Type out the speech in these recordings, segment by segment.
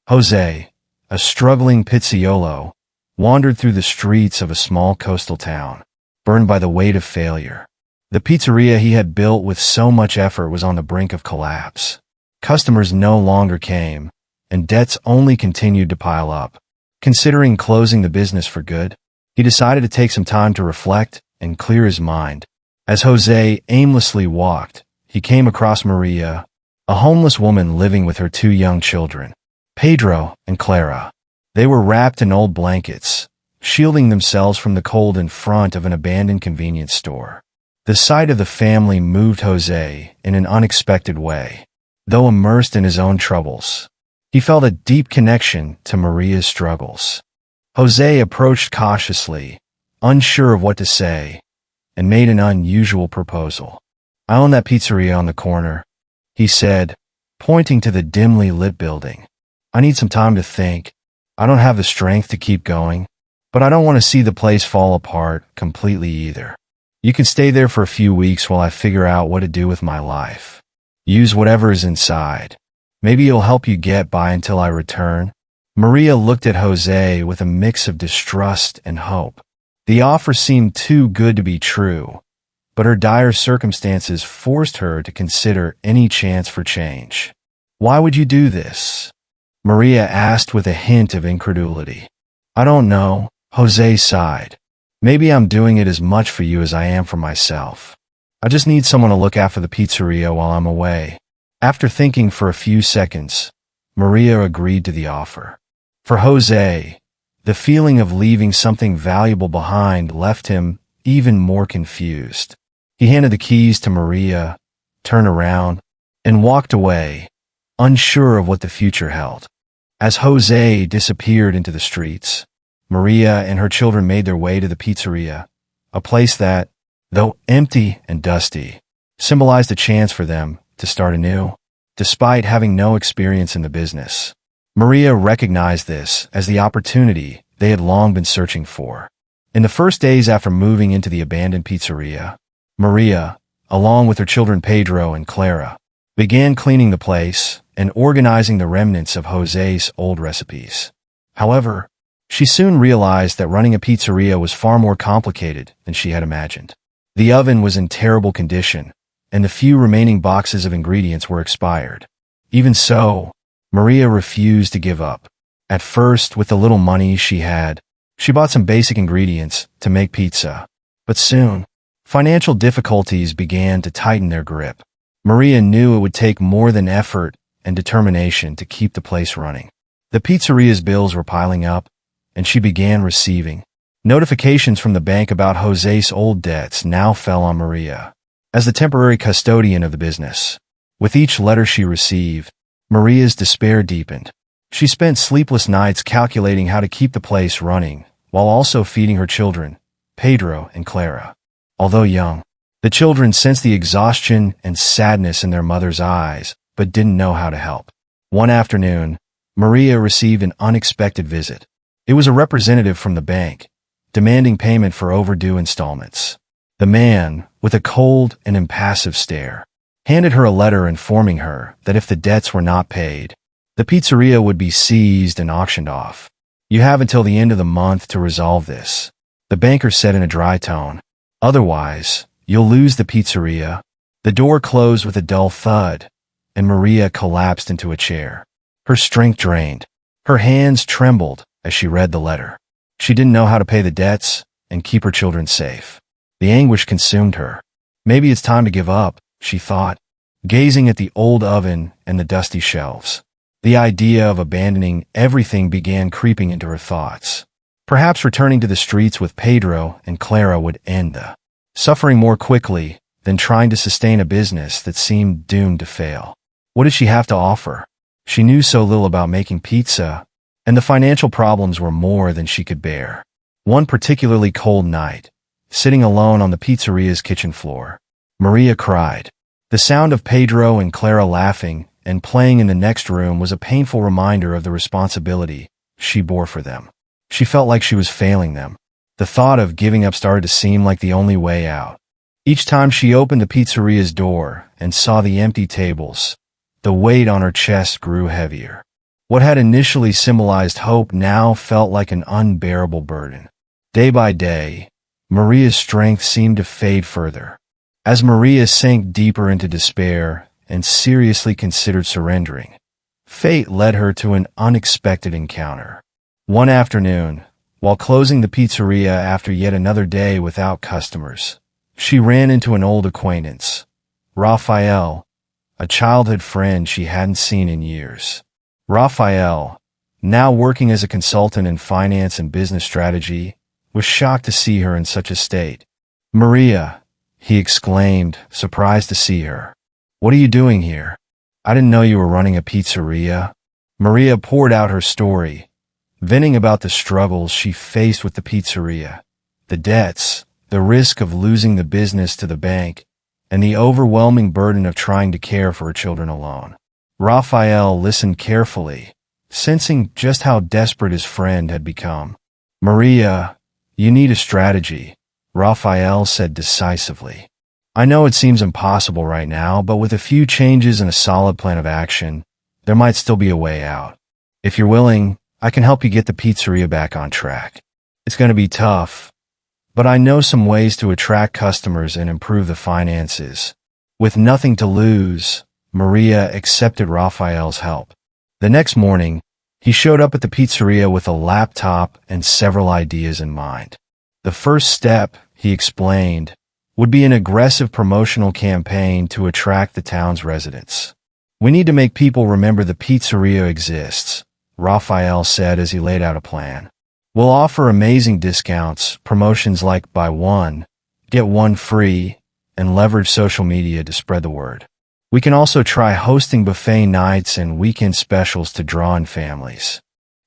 Jose, a struggling pizzaiolo, wandered through the streets of a small coastal town, burned by the weight of failure. The pizzeria he had built with so much effort was on the brink of collapse. Customers no longer came, and debts only continued to pile up. Considering closing the business for good, he decided to take some time to reflect and clear his mind. As Jose aimlessly walked, he came across Maria, a homeless woman living with her 2 young children, Pedro and Clara. They were wrapped in old blankets, shielding themselves from the cold in front of an abandoned convenience store. The sight of the family moved Jose in an unexpected way. Though immersed in his own troubles, he felt a deep connection to Maria's struggles. Jose approached cautiously, unsure of what to say, and made an unusual proposal. "I own that pizzeria on the corner," he said, pointing to the dimly lit building. "I need some time to think. I don't have the strength to keep going, but I don't want to see the place fall apart completely either. You can stay there for a few weeks while I figure out what to do with my life. Use whatever is inside. Maybe it'll help you get by until I return." Maria looked at Jose with a mix of distrust and hope. The offer seemed too good to be true, but her dire circumstances forced her to consider any chance for change. "Why would you do this?" Maria asked with a hint of incredulity. "I don't know," Jose sighed. "Maybe I'm doing it as much for you as I am for myself. I just need someone to look after the pizzeria while I'm away." After thinking for a few seconds, Maria agreed to the offer. For Jose, the feeling of leaving something valuable behind left him even more confused. He handed the keys to Maria, turned around, and walked away, unsure of what the future held. As Jose disappeared into the streets, Maria and her children made their way to the pizzeria, a place that, though empty and dusty, symbolized a chance for them to start anew. Despite having no experience in the business, Maria recognized this as the opportunity they had long been searching for. In the first days after moving into the abandoned pizzeria, Maria, along with her children Pedro and Clara, began cleaning the place and organizing the remnants of Jose's old recipes. However, she soon realized that running a pizzeria was far more complicated than she had imagined. The oven was in terrible condition, and the few remaining boxes of ingredients were expired. Even so, Maria refused to give up. At first, with the little money she had, she bought some basic ingredients to make pizza. But soon, financial difficulties began to tighten their grip. Maria knew it would take more than effort and determination to keep the place running. The pizzeria's bills were piling up, and she began receiving notifications from the bank about Jose's old debts now fell on Maria as the temporary custodian of the business. With each letter she received, Maria's despair deepened. She spent sleepless nights calculating how to keep the place running, while also feeding her children, Pedro and Clara. Although young, the children sensed the exhaustion and sadness in their mother's eyes, but didn't know how to help. One afternoon, Maria received an unexpected visit. It was a representative from the bank, demanding payment for overdue installments. The man, with a cold and impassive stare, handed her a letter informing her that if the debts were not paid, the pizzeria would be seized and auctioned off. "You have until the end of the month to resolve this," the banker said in a dry tone. "Otherwise, you'll lose the pizzeria." The door closed with a dull thud, and Maria collapsed into a chair. Her strength drained. Her hands trembled as she read the letter. She didn't know how to pay the debts and keep her children safe. The anguish consumed her. Maybe it's time to give up, she thought, gazing at the old oven and the dusty shelves. The idea of abandoning everything began creeping into her thoughts. Perhaps returning to the streets with Pedro and Clara would end the suffering more quickly than trying to sustain a business that seemed doomed to fail. What did she have to offer? She knew so little about making pizza, and the financial problems were more than she could bear. One particularly cold night, sitting alone on the pizzeria's kitchen floor, Maria cried. The sound of Pedro and Clara laughing and playing in the next room was a painful reminder of the responsibility she bore for them. She felt like she was failing them. The thought of giving up started to seem like the only way out. Each time she opened the pizzeria's door and saw the empty tables, the weight on her chest grew heavier. What had initially symbolized hope now felt like an unbearable burden. Day by day, Maria's strength seemed to fade further. As Maria sank deeper into despair and seriously considered surrendering, fate led her to an unexpected encounter. One afternoon, while closing the pizzeria after yet another day without customers, she ran into an old acquaintance, Raphael, a childhood friend she hadn't seen in years. Raphael, now working as a consultant in finance and business strategy, was shocked to see her in such a state. "Maria," he exclaimed, surprised to see her. "What are you doing here? I didn't know you were running a pizzeria." Maria poured out her story, venting about the struggles she faced with the pizzeria, the debts, the risk of losing the business to the bank, and the overwhelming burden of trying to care for her children alone. Raphael listened carefully, sensing just how desperate his friend had become. "Maria, you need a strategy," Raphael said decisively. "I know it seems impossible right now, but with a few changes and a solid plan of action, there might still be a way out. If you're willing, I can help you get the pizzeria back on track. It's going to be tough, but I know some ways to attract customers and improve the finances." With nothing to lose, Maria accepted Raphael's help. The next morning, he showed up at the pizzeria with a laptop and several ideas in mind. The first step, he explained, would be an aggressive promotional campaign to attract the town's residents. "We need to make people remember the pizzeria exists," Raphael said as he laid out a plan. "We'll offer amazing discounts, promotions like buy one, get one free, and leverage social media to spread the word. We can also try hosting buffet nights and weekend specials to draw in families."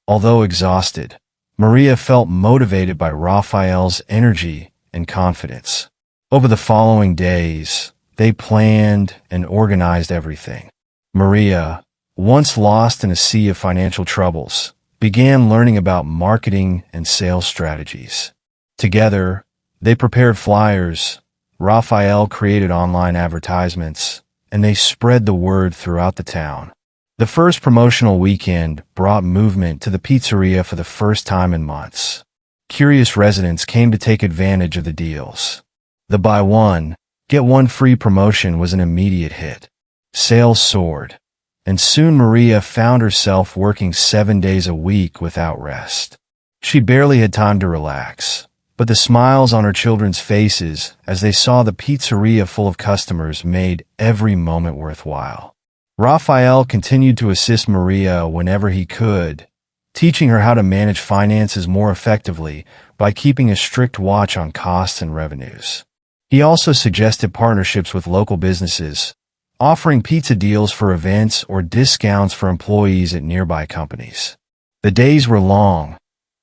Although exhausted, Maria felt motivated by Raphael's energy and confidence. Over the following days, they planned and organized everything. Maria, once lost in a sea of financial troubles, began learning about marketing and sales strategies. Together, they prepared flyers, Raphael created online advertisements, and they spread the word throughout the town. The first promotional weekend brought movement to the pizzeria for the first time in months. Curious residents came to take advantage of the deals. The buy one, get one free promotion was an immediate hit. Sales soared, and soon Maria found herself working 7 days a week without rest. She barely had time to relax, but the smiles on her children's faces as they saw the pizzeria full of customers made every moment worthwhile. Raphael continued to assist Maria whenever he could, teaching her how to manage finances more effectively by keeping a strict watch on costs and revenues. He also suggested partnerships with local businesses, offering pizza deals for events or discounts for employees at nearby companies. The days were long,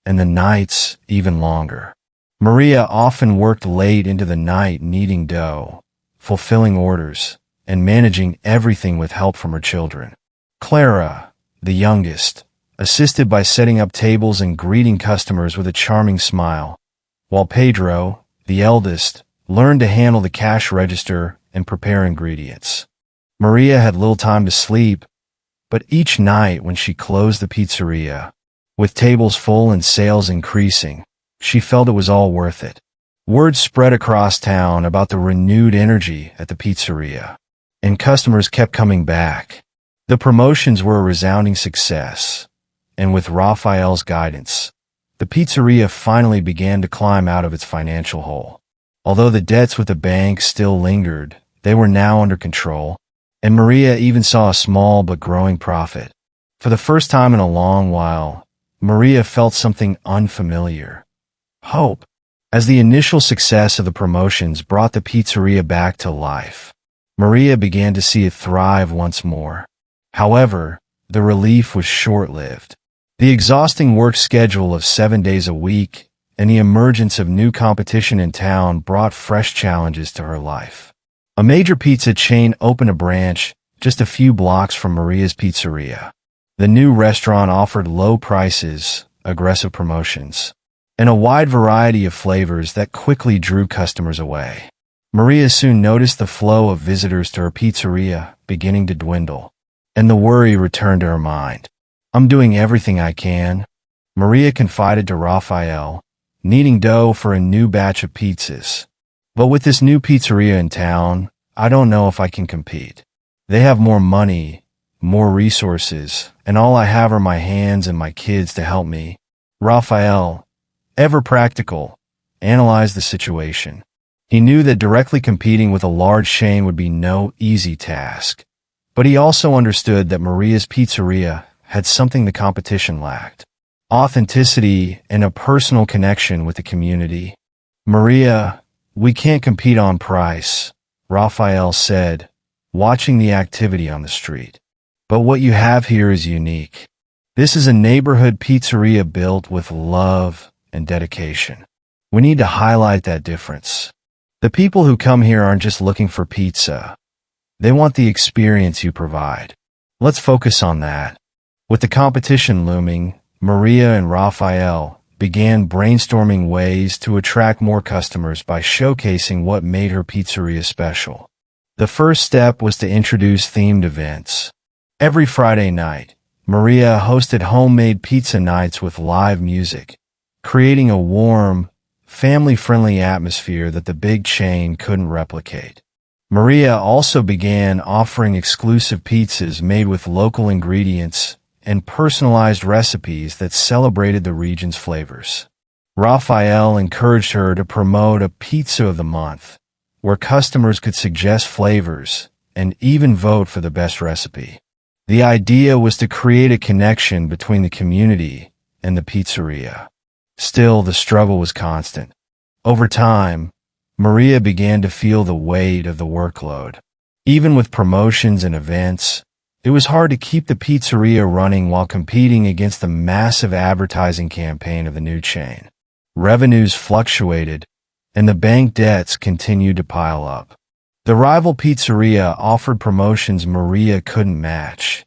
and the nights even longer. Maria often worked late into the night kneading dough, fulfilling orders, and managing everything with help from her children. Clara, the youngest, assisted by setting up tables and greeting customers with a charming smile, while Pedro, the eldest, learned to handle the cash register and prepare ingredients. Maria had little time to sleep, but each night when she closed the pizzeria, with tables full and sales increasing, she felt it was all worth it. Word spread across town about the renewed energy at the pizzeria, and customers kept coming back. The promotions were a resounding success, and with Raphael's guidance, the pizzeria finally began to climb out of its financial hole. Although the debts with the bank still lingered, they were now under control, and Maria even saw a small but growing profit. For the first time in a long while, Maria felt something unfamiliar: hope. As the initial success of the promotions brought the pizzeria back to life, Maria began to see it thrive once more. However, the relief was short-lived. The exhausting work schedule of 7 days a week and the emergence of new competition in town brought fresh challenges to her life. A major pizza chain opened a branch just a few blocks from Maria's pizzeria. The new restaurant offered low prices, aggressive promotions, and a wide variety of flavors that quickly drew customers away. Maria soon noticed the flow of visitors to her pizzeria beginning to dwindle, and the worry returned to her mind. I'm doing everything I can, Maria confided to Raphael, needing dough for a new batch of pizzas. But with this new pizzeria in town, I don't know if I can compete. They have more money, more resources, and all I have are my hands and my kids to help me. Raphael, ever practical, analyzed the situation. He knew that directly competing with a large chain would be no easy task. But he also understood that Maria's pizzeria had something the competition lacked: authenticity and a personal connection with the community. Maria, we can't compete on price, Raphael said, watching the activity on the street. But what you have here is unique. This is a neighborhood pizzeria built with love and dedication. We need to highlight that difference. The people who come here aren't just looking for pizza. They want the experience you provide. Let's focus on that. With the competition looming, Maria and Raphael began brainstorming ways to attract more customers by showcasing what made her pizzeria special. The first step was to introduce themed events. Every Friday night, Maria hosted homemade pizza nights with live music, creating a warm, family-friendly atmosphere that the big chain couldn't replicate. Maria also began offering exclusive pizzas made with local ingredients and personalized recipes that celebrated the region's flavors. Raphael encouraged her to promote a Pizza of the Month, where customers could suggest flavors and even vote for the best recipe. The idea was to create a connection between the community and the pizzeria. Still, the struggle was constant. Over time, Maria began to feel the weight of the workload. Even with promotions and events, it was hard to keep the pizzeria running while competing against the massive advertising campaign of the new chain. Revenues fluctuated, and the bank debts continued to pile up. The rival pizzeria offered promotions Maria couldn't match: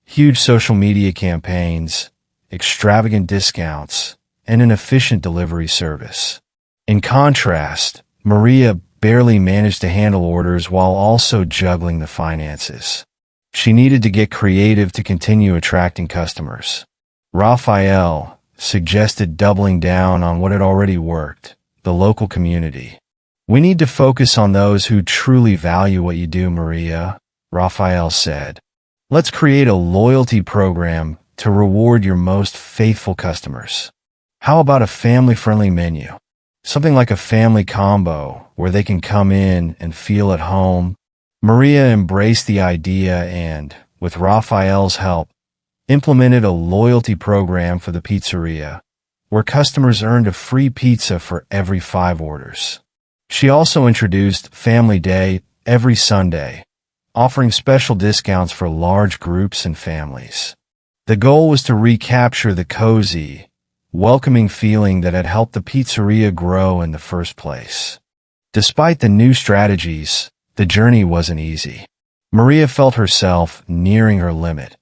huge social media campaigns, extravagant discounts, and an efficient delivery service. In contrast, Maria barely managed to handle orders while also juggling the finances. She needed to get creative to continue attracting customers. Raphael suggested doubling down on what had already worked: the local community. We need to focus on those who truly value what you do, Maria, Raphael said. Let's create a loyalty program to reward your most faithful customers. How about a family-friendly menu? Something like a family combo where they can come in and feel at home. Maria embraced the idea and, with Raphael's help, implemented a loyalty program for the pizzeria, where customers earned a free pizza for every 5 orders. She also introduced Family Day every Sunday, offering special discounts for large groups and families. The goal was to recapture the cozy, welcoming feeling that had helped the pizzeria grow in the first place. Despite the new strategies, the journey wasn't easy. Maria felt herself nearing her limit,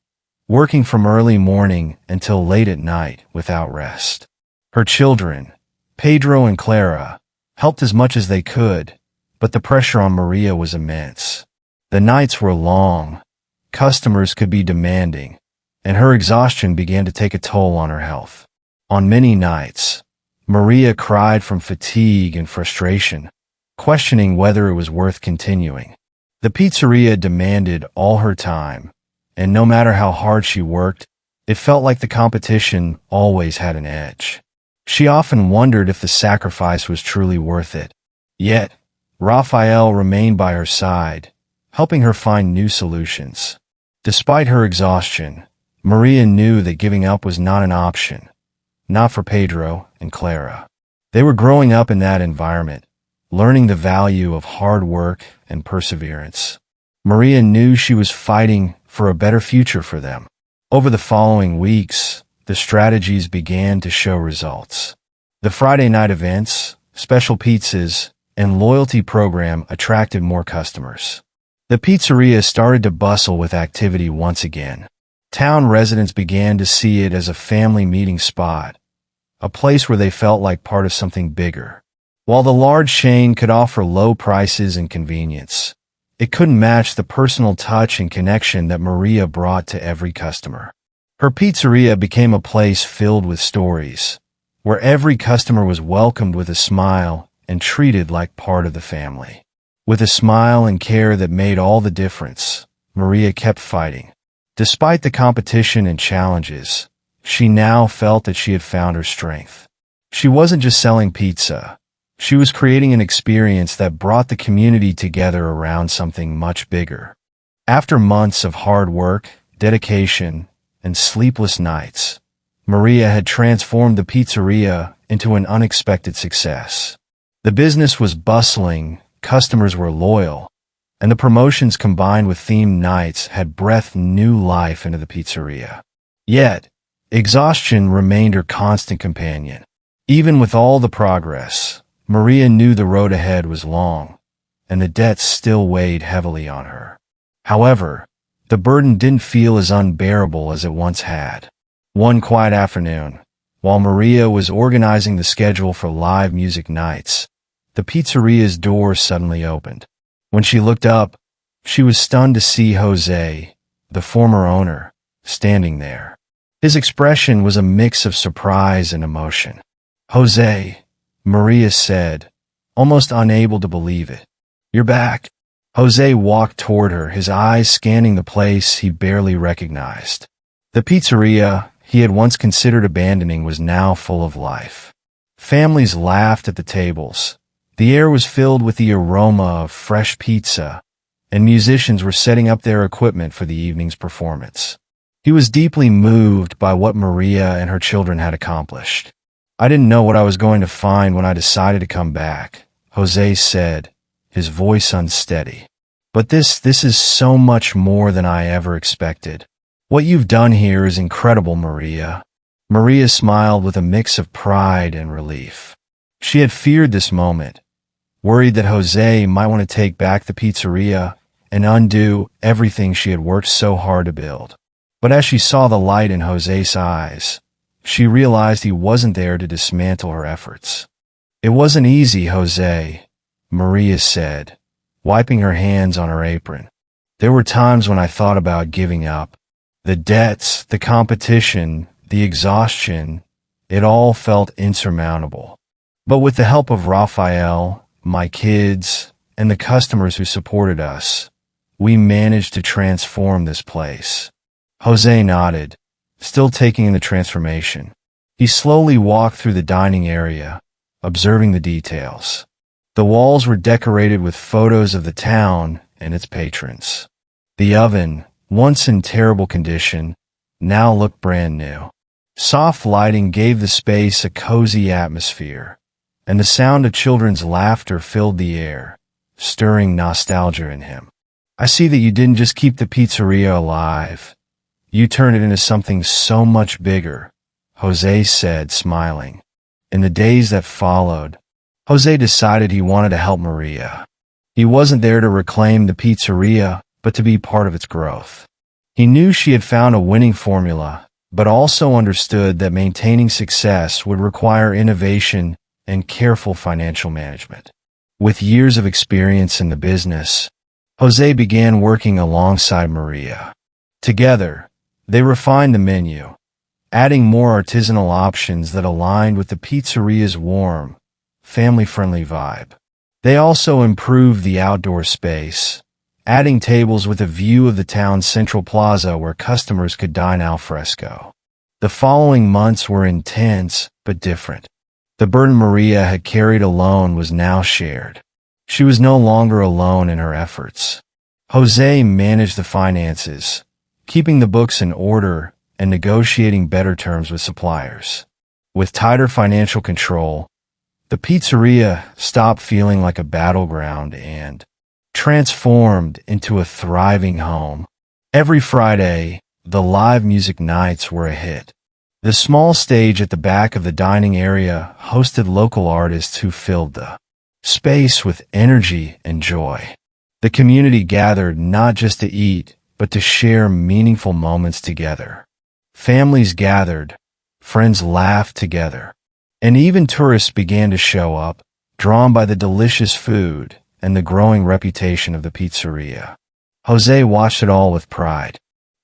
working from early morning until late at night without rest. Her children, Pedro and Clara, helped as much as they could, but the pressure on Maria was immense. The nights were long, customers could be demanding, and her exhaustion began to take a toll on her health. On many nights, Maria cried from fatigue and frustration, questioning whether it was worth continuing. The pizzeria demanded all her time, and no matter how hard she worked, it felt like the competition always had an edge. She often wondered if the sacrifice was truly worth it. Yet, Raphael remained by her side, helping her find new solutions. Despite her exhaustion, Maria knew that giving up was not an option, not for Pedro and Clara. They were growing up in that environment, learning the value of hard work and perseverance. Maria knew she was fighting for a better future for them. Over the following weeks, the strategies began to show results. The Friday night events, special pizzas, and loyalty program attracted more customers. The pizzeria started to bustle with activity once again. Town residents began to see it as a family meeting spot, a place where they felt like part of something bigger. While the large chain could offer low prices and convenience, it couldn't match the personal touch and connection that Maria brought to every customer. Her pizzeria became a place filled with stories, where every customer was welcomed with a smile and treated like part of the family. With a smile and care that made all the difference, Maria kept fighting. Despite the competition and challenges, she now felt that she had found her strength. She wasn't just selling pizza. She was creating an experience that brought the community together around something much bigger. After months of hard work, dedication, and sleepless nights, Maria had transformed the pizzeria into an unexpected success. The business was bustling, customers were loyal, and the promotions combined with themed nights had breathed new life into the pizzeria. Yet, exhaustion remained her constant companion. Even with all the progress, Maria knew the road ahead was long, and the debts still weighed heavily on her. However, the burden didn't feel as unbearable as it once had. One quiet afternoon, while Maria was organizing the schedule for live music nights, the pizzeria's door suddenly opened. When she looked up, she was stunned to see Jose, the former owner, standing there. His expression was a mix of surprise and emotion. "Jose," Maria said, almost unable to believe it. "You're back." Jose walked toward her, his eyes scanning the place he barely recognized. The pizzeria he had once considered abandoning was now full of life. Families laughed at the tables. The air was filled with the aroma of fresh pizza, and musicians were setting up their equipment for the evening's performance. He was deeply moved by what Maria and her children had accomplished. "I didn't know what I was going to find when I decided to come back," Jose said, his voice unsteady. "But this is so much more than I ever expected. What you've done here is incredible, Maria." Maria smiled with a mix of pride and relief. She had feared this moment, worried that Jose might want to take back the pizzeria and undo everything she had worked so hard to build. But as she saw the light in Jose's eyes, she realized he wasn't there to dismantle her efforts. "It wasn't easy, Jose," Maria said, wiping her hands on her apron. "There were times when I thought about giving up. The debts, the competition, the exhaustion, it all felt insurmountable. But with the help of Rafael, my kids, and the customers who supported us, we managed to transform this place." Jose nodded, still taking in the transformation. He slowly walked through the dining area, observing the details. The walls were decorated with photos of the town and its patrons. The oven, once in terrible condition, now looked brand new. Soft lighting gave the space a cozy atmosphere, and the sound of children's laughter filled the air, stirring nostalgia in him. "I see that you didn't just keep the pizzeria alive. You turned it into something so much bigger," Jose said, smiling. In the days that followed, Jose decided he wanted to help Maria. He wasn't there to reclaim the pizzeria, but to be part of its growth. He knew she had found a winning formula, but also understood that maintaining success would require innovation and careful financial management. With years of experience in the business, Jose began working alongside Maria. Together, they refined the menu, adding more artisanal options that aligned with the pizzeria's warm, family-friendly vibe. They also improved the outdoor space, adding tables with a view of the town's central plaza where customers could dine al fresco. The following months were intense but different. The burden Maria had carried alone was now shared. She was no longer alone in her efforts. Jose managed the finances, keeping the books in order and negotiating better terms with suppliers. With tighter financial control, the pizzeria stopped feeling like a battleground and transformed into a thriving home. Every Friday, the live music nights were a hit. The small stage at the back of the dining area hosted local artists who filled the space with energy and joy. The community gathered not just to eat, but to share meaningful moments together. Families gathered, friends laughed together, and even tourists began to show up, drawn by the delicious food and the growing reputation of the pizzeria. Jose watched it all with pride.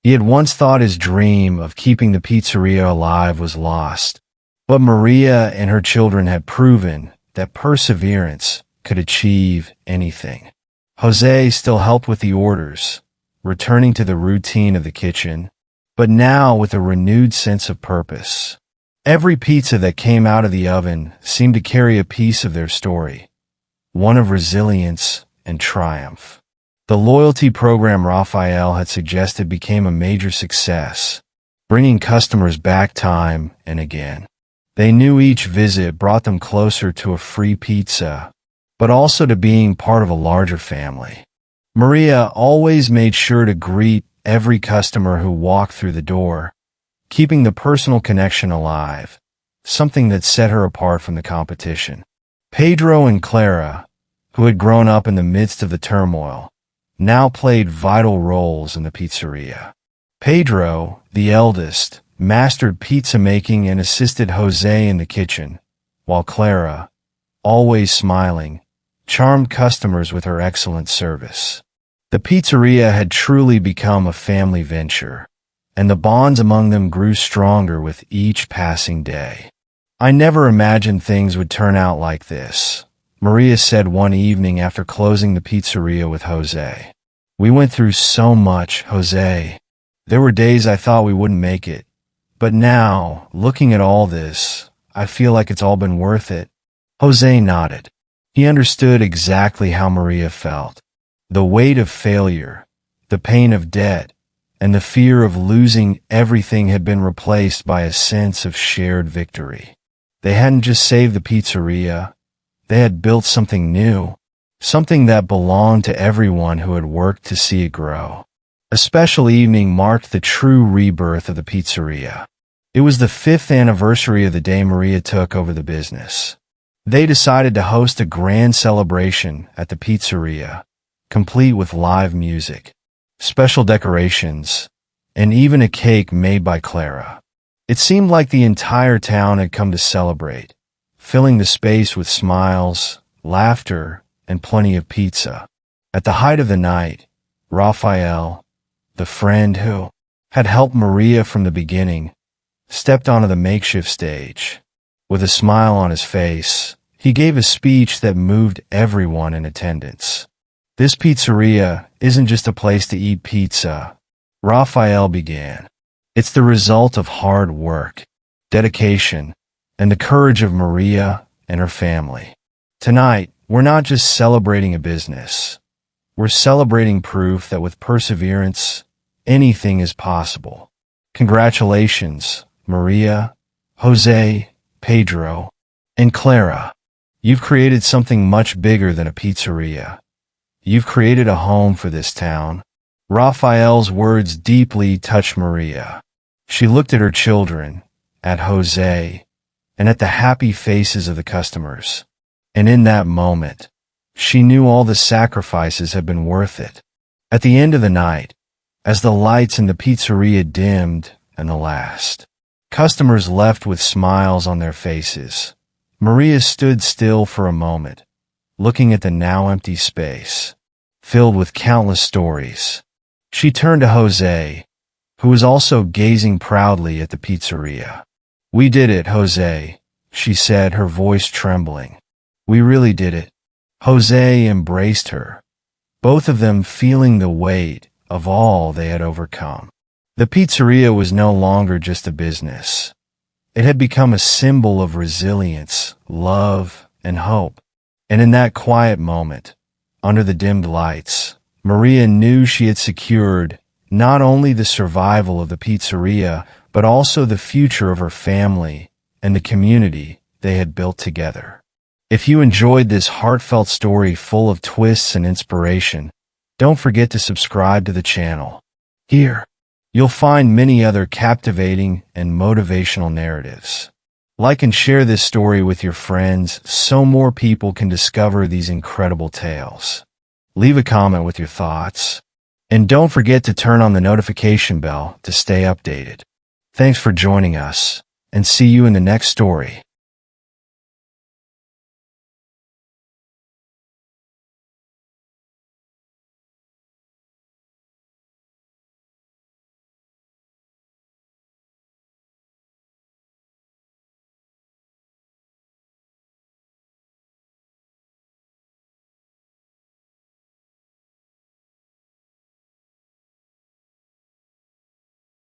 He had once thought his dream of keeping the pizzeria alive was lost, but Maria and her children had proven that perseverance could achieve anything. Jose still helped with the orders, returning to the routine of the kitchen, but now with a renewed sense of purpose. Every pizza that came out of the oven seemed to carry a piece of their story, one of resilience and triumph. The loyalty program Raphael had suggested became a major success, bringing customers back time and again. They knew each visit brought them closer to a free pizza, but also to being part of a larger family. Maria always made sure to greet every customer who walked through the door, keeping the personal connection alive, something that set her apart from the competition. Pedro and Clara, who had grown up in the midst of the turmoil, now played vital roles in the pizzeria. Pedro, the eldest, mastered pizza making and assisted Jose in the kitchen, while Clara, always smiling, charmed customers with her excellent service. The pizzeria had truly become a family venture, and the bonds among them grew stronger with each passing day. "I never imagined things would turn out like this," Maria said one evening after closing the pizzeria with Jose. "We went through so much, Jose. There were days I thought we wouldn't make it. But now, looking at all this, I feel like it's all been worth it." Jose nodded. He understood exactly how Maria felt. The weight of failure, the pain of debt, and the fear of losing everything had been replaced by a sense of shared victory. They hadn't just saved the pizzeria, they had built something new, something that belonged to everyone who had worked to see it grow. A special evening marked the true rebirth of the pizzeria. It was the 5th anniversary of the day Maria took over the business. They decided to host a grand celebration at the pizzeria, complete with live music, special decorations, and even a cake made by Clara. It seemed like the entire town had come to celebrate, filling the space with smiles, laughter, and plenty of pizza. At the height of the night, Raphael, the friend who had helped Maria from the beginning, stepped onto the makeshift stage. With a smile on his face, he gave a speech that moved everyone in attendance. "This pizzeria isn't just a place to eat pizza," Raphael began. "It's the result of hard work, dedication, and the courage of Maria and her family. Tonight, we're not just celebrating a business. We're celebrating proof that with perseverance, anything is possible. Congratulations, Maria, Jose, Pedro, and Clara. You've created something much bigger than a pizzeria. You've created a home for this town." Raphael's words deeply touched Maria. She looked at her children, at Jose, and at the happy faces of the customers. And in that moment, she knew all the sacrifices had been worth it. At the end of the night, as the lights in the pizzeria dimmed and the last customers left with smiles on their faces, Maria stood still for a moment, looking at the now empty space, filled with countless stories. She turned to Jose, who was also gazing proudly at the pizzeria. "We did it, Jose," she said, her voice trembling. "We really did it." Jose embraced her, both of them feeling the weight of all they had overcome. The pizzeria was no longer just a business. It had become a symbol of resilience, love, and hope. And in that quiet moment, under the dimmed lights, Maria knew she had secured not only the survival of the pizzeria, but also the future of her family and the community they had built together. If you enjoyed this heartfelt story full of twists and inspiration, don't forget to subscribe to the channel. Here, you'll find many other captivating and motivational narratives. Like and share this story with your friends so more people can discover these incredible tales. Leave a comment with your thoughts. And don't forget to turn on the notification bell to stay updated. Thanks for joining us, and see you in the next story.